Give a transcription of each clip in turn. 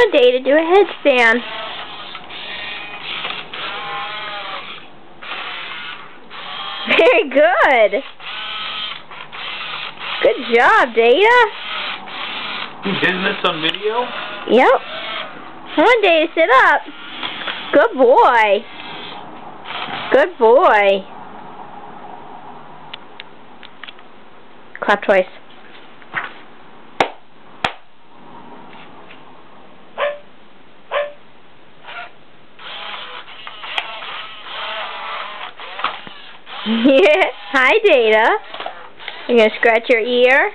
on, Data, do a headstand. Very good. Good job, Data. Isn't this on video? Yep. Come on, Data, sit up. Good boy. Good boy. Clap twice. Yeah. Hi, Data. You gonna scratch your ear?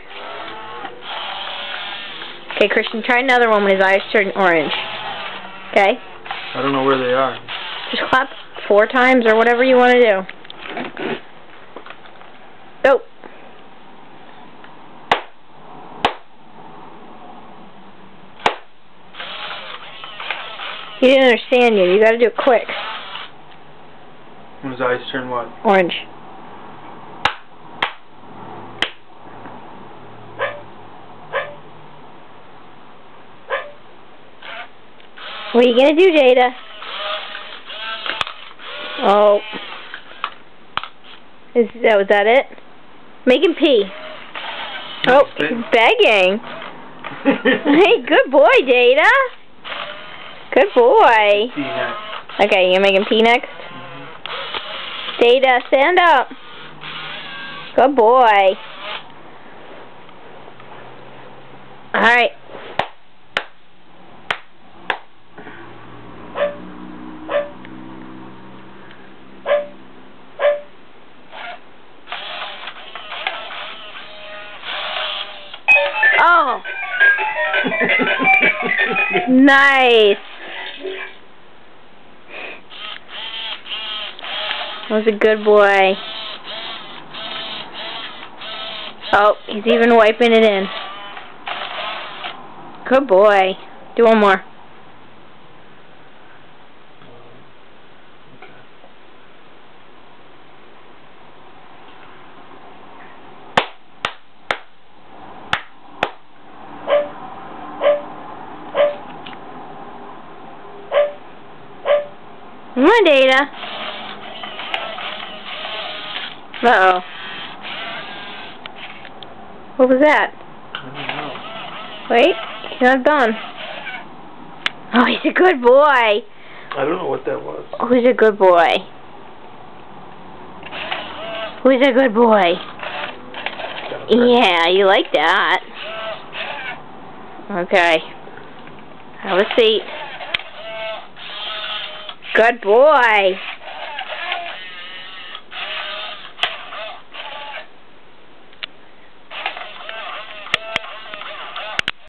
Okay, Christian, try another one when his eyes turn orange. Okay? I don't know where they are. Just clap 4 times or whatever you want to do. Go. He didn't understand you. You gotta do it quick. When his eyes turn what? Orange. What are you gonna do, Data? Oh. Was that it? Make him pee. Oh, he's begging. Hey, good boy, Data. Good boy. Pee next. Okay, you gonna make him pee next? Data, stand up. Good boy. Alright. Oh! Nice! That was a good boy. Oh, he's even wiping it in. Good boy. Do one more. Come on, Data. Uh-oh. What was that? I don't know. Wait, he's not done. Oh, he's a good boy. I don't know what that was. Oh, he's a good boy. Who's a good boy? Yeah, you like that. Okay. Have a seat. Good boy.